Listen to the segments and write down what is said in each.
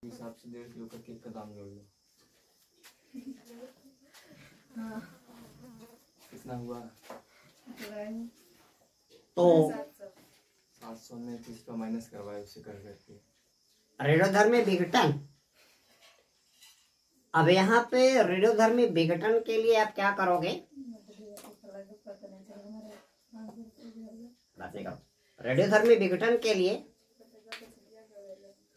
हिसाब से 1.5 किलो का केक का दाम जोड़ लो। हाँ। कितना हुआ? तो 700 में 30 का माइनस करवाए उससे कर करके। रेडियोधर्मी विघटन। अब यहाँ पे रेडियोधर्मी विघटन के लिए आप क्या करोगे? रेडियोधर्मी विघटन के लिए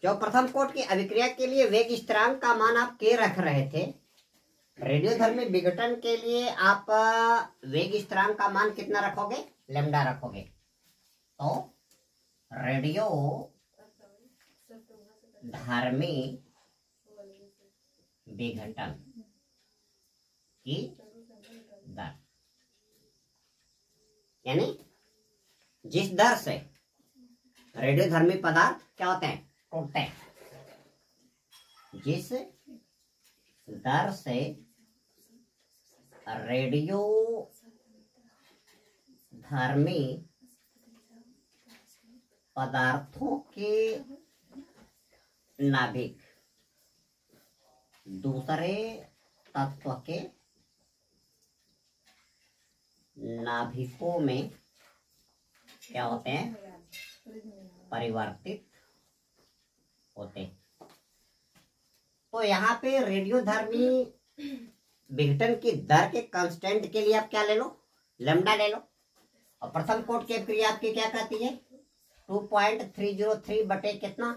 जो प्रथम कोट की अभिक्रिया के लिए वेग स्थिरांक का मान आप के रख रहे थे, रेडियोधर्मी विघटन के लिए आप वेग स्थिरांक का मान कितना रखोगे? लैम्डा रखोगे। तो रेडियो धर्मी विघटन की दर, यानी जिस दर से रेडियोधर्मी पदार्थ क्या होते हैं? टूटते हैं। जिस दर से रेडियो धर्मी पदार्थों के नाभिक दूसरे तत्व के नाभिकों में क्या होते हैं? परिवर्तित होते हैं। तो यहाँ पे रेडियोधर्मी विघटन की दर के कांस्टेंट के लिए आप क्या ले लो? लैम्डा ले लो। और प्रथम कोट की क्रिया आपकी क्या कहती है? 2.303 बटे कितना?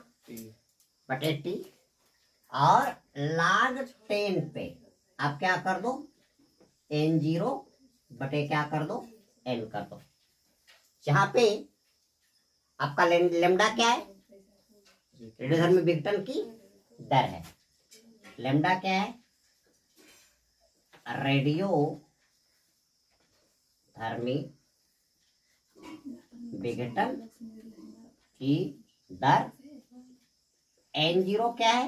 बटे टी। और log 10 पे आप क्या कर दो? n0 बटे क्या कर दो? n कर दो। जहां पे आपका लैम्डा क्या है? रेडियोधर्मी विघटन की दर है। लैम्डा क्या है? रेडियो धर्मी विघटन की दर। n0 क्या है?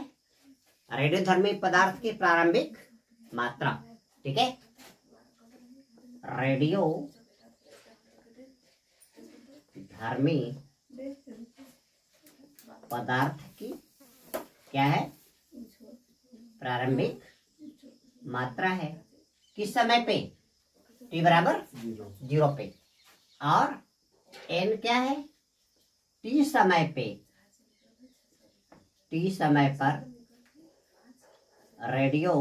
रेडियोधर्मी पदार्थ की प्रारंभिक मात्रा। ठीक है। रेडियो धर्मी पदार्थ की क्या है? प्रारंभिक मात्रा है। किस समय पे? टी बराबर 0 पे। और n क्या है? टी समय पे। टी समय पर रेडियो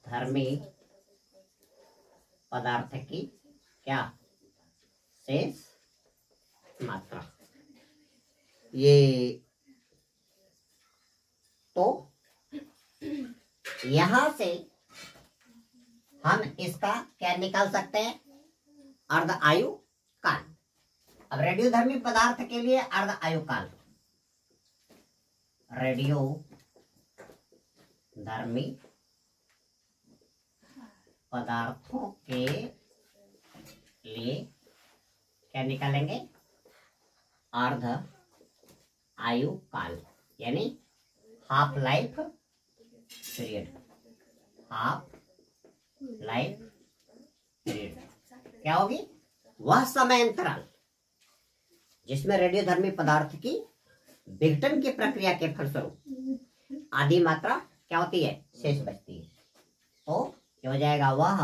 धर्मी पदार्थ की क्या? शेष मात्रा। ये तो यहां से हम इसका क्या निकाल सकते हैं? अर्ध आयु काल। अब रेडियोधर्मी पदार्थ के लिए अर्ध आयु काल, रेडियो धर्मी पदार्थों के लिए क्या निकालेंगे? अर्ध आयु काल, यानी half life period. Half life period क्या होगी? वह समय अंतराल जिसमें रेडियोधर्मी पदार्थ की विघटन की प्रक्रिया के फलस्वरूप आधी मात्रा क्या होती है? शेष बचती है। तो क्या हो जाएगा? वह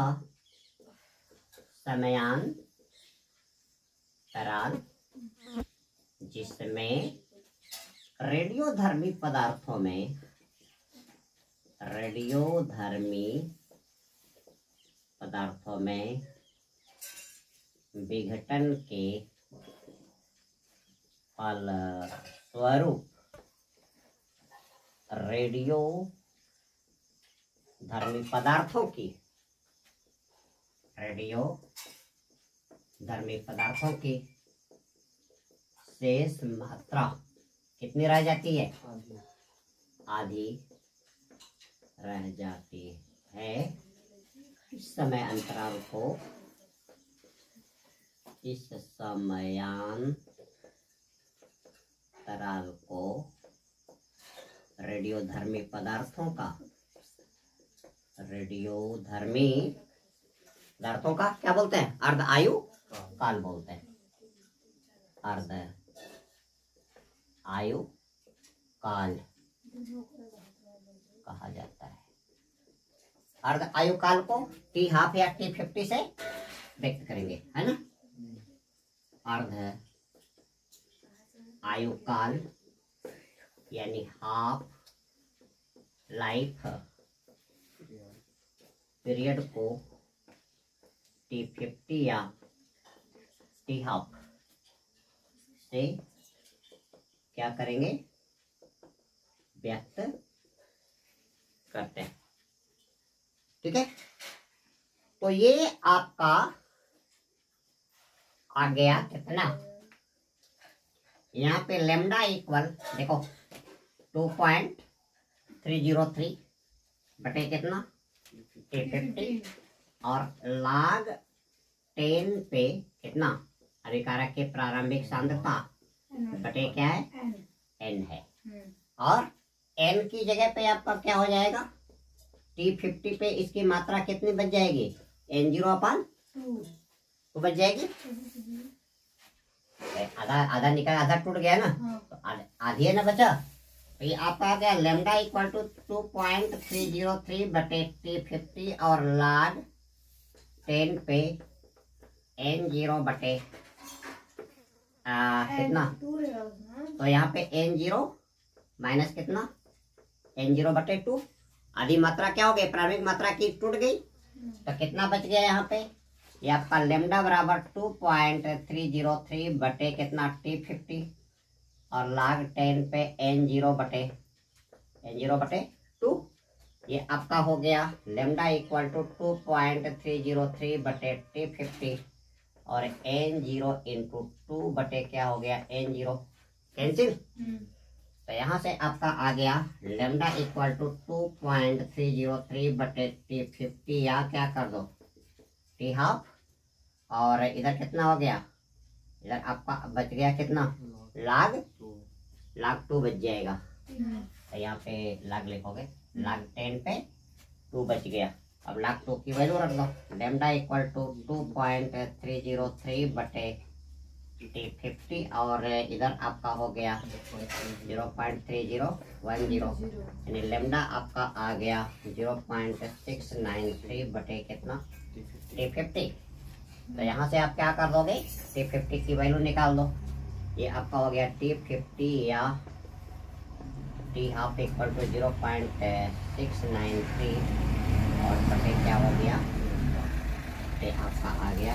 समयांतराल जिसमें रेडियोधर्मी पदार्थों में विघटन के फलस्वरूप रेडियोधर्मी पदार्थों की शेष मात्रा कितनी रह जाती है? आधी रह जाती है। इस समयांतराल को रेडियोधर्मी पदार्थों का क्या बोलते हैं? अर्ध आयु काल बोलते हैं। अर्ध आयु काल कहा जाता है। अर्ध आयु काल को T½ या T50 से व्यक्त करेंगे, है ना। अर्ध आयु काल यानी हाफ लाइफ पीरियड को T50 या T½ से क्या करेंगे, व्यक्त करते हैं। ठीक है, तो ये आपका आ गया कितना, यहाँ पे लेमडा इक्वल देखो 2.303 बटे कितना T50 और log 10 पे कितना अभिकारक के प्रारंभिक सांद्रता बटे क्या है n है। और n की जगह पे आपका क्या हो जाएगा, T50 पे इसकी मात्रा कितनी बच जाएगी, N0/2 बच जाएगी। आधा निकल, आधा टूट गया ना, तो आधी है ना बचा। तो ये आपका आ गया लेमडा इक्वल टू 2.303 बटे T50 और log 10 पे N0 बटे कितना, तो यहाँ पे N0 माइनस कितना N0/2। आधी मात्रा क्या हो गई, प्रारंभिक मात्रा की टूट गई, तो कितना बच गया यहाँ पे, ये आपका लेमडा बराबर 2.303 बटे कितना T50 और log 10 पे N0/2। ये आपका हो गया लेमडा इक्वल टू 2.303 बटे T50 और N0 इंटू 2 बटे क्या हो गया N0, कैंसिल। तो यहाँ से आपका आ गया लेमडा इक्वल टू 2.303 बटे T50 या क्या कर दो T½ और इधर कितना हो गया, इधर आपका बच गया कितना log 2 बच जाएगा। तो यहाँ पे log लिखोगे, log 10 पे 2 बच गया। अब log 2 की वैल्यू रख दो, लेमडा इक्वल टू 2.303 बटे T50 और इधर आपका हो गया 0.3010 यानी लेमडा आपका आ गया 0.693 बटे कितना T50। तो यहाँ से आप क्या कर दोगे, T50 की वैल्यू निकाल दो। ये आपका हो गया T50 या T½ इक्वल टू 0.693 और बटे क्या हो गया, ये आपका आ गया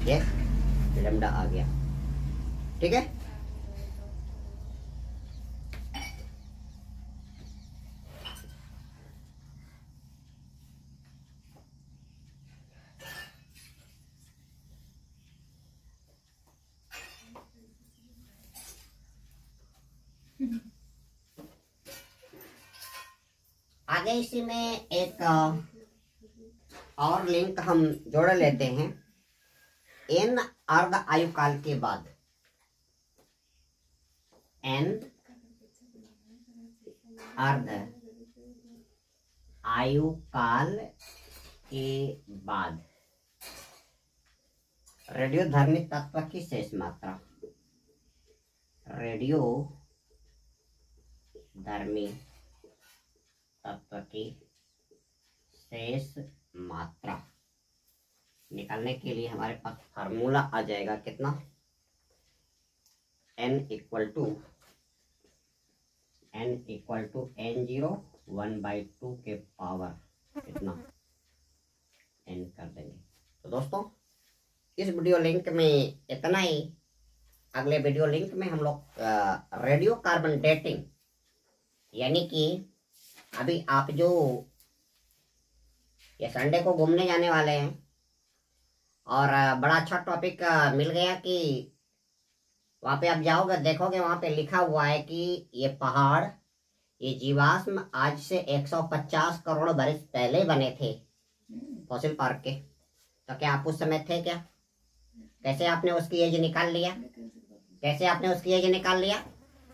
ये लेमडा आ गया। ठीक है, आगे इसी में एक और लिंक हम जोड़ लेते हैं। n अर्ध आयु काल के बाद, n अर्ध आयु काल के बाद रेडियोधर्मी तत्व की शेष मात्रा, रेडियोधर्मी तत्व की शेष मात्रा निकालने के लिए हमारे पास फार्मूला आ जाएगा कितना, n इक्वल टू N0 1/2 के पावर कितना n कर देंगे। तो दोस्तों इस वीडियो लिंक में इतना ही। अगले वीडियो लिंक में हम लोग रेडियो कार्बन डेटिंग यानी कि अभी आप जो ये संडे को घूमने जाने वाले हैं और बड़ा अच्छा टॉपिक मिल गया कि वहाँ पे आप जाओगे देखोगे वहाँ पे लिखा हुआ है कि ये पहाड़, ये जीवाश्म आज से 150 करोड़ वर्ष पहले बने थे फॉसिल पार्क के। तो क्या आप उस समय थे क्या? कैसे आपने उसकी एज निकाल लिया?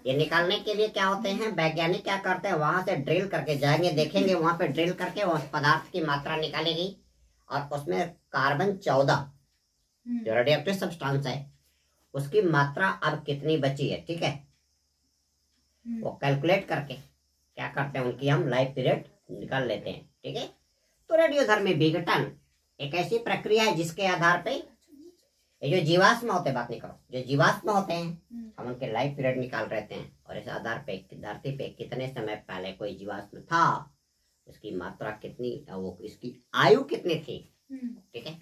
ये निकालने के लिए क्या होते हैं, वैज्ञानिक क्या करते हैं, वहां से ड्रिल करके जाएंगे, देखेंगे वहां पे ड्रिल करके उस पदार्थ की मात्रा निकालेगी और उसमें कार्बन 14 जो रेडियोएक्टिव सब्सटेंस है उसकी मात्रा अब कितनी बची है। ठीक है, वो कैलकुलेट करके क्या करते हैं, उनकी हम लाइफ पीरियड निकाल लेते हैं। ठीक है, तो रेडियोधर्मी विघटन एक ऐसी प्रक्रिया है जिसके आधार पे ये जो जीवाश्म होते हैं, बात नहीं करो, जो जीवाश्म होते हैं हम उनके लाइफ पीरियड निकाल रहते हैं, और इस आधार पे धरती पे कितने समय पहले कोई जीवाश्म था, उसकी मात्रा कितनी, वो इसकी आयु कितनी थी। ठीक है,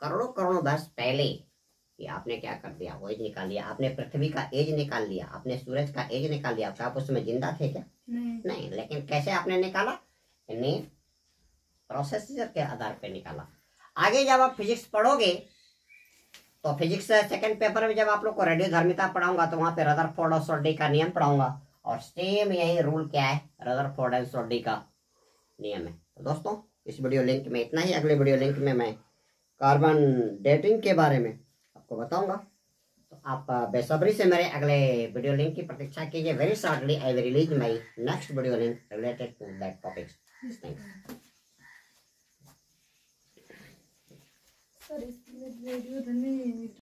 करोड़ों करोड़ों वर्ष पहले कि आपने क्या कर दिया, वो एज निकाल लिया, आपने पृथ्वी का एज निकाल लिया, आपने सूरज का एज निकाल लिया। क्या आप उसमें जिंदा थे क्या? नहीं। लेकिन कैसे आपने निकाला? प्रोसेसर के आधार पे निकाला। आगे जब आप फिजिक्स पढ़ोगे तो फिजिक्स सेकंड पेपर में जब आप लोग को रेडियोधर्मिता पढ़ाऊंगा तो वहां पे रदरफोर्ड और सोल्डी का नियम पढ़ाऊंगा, और सेम यही रूल क्या है, रदरफोर्ड एंड सोल्डी का नियम है। तो दोस्तों इस वीडियो लिंक में इतना ही। अगले वीडियो लिंक में मैं कार्बन डेटिंग के बारे में आपको बताऊंगा, तो आप बेसब्री से मेरे अगले वीडियो लिंक की प्रतीक्षा कीजिए। Very shortly I will release my next video link related to that topics. Thanks. Sir इसमें रेडियो धनी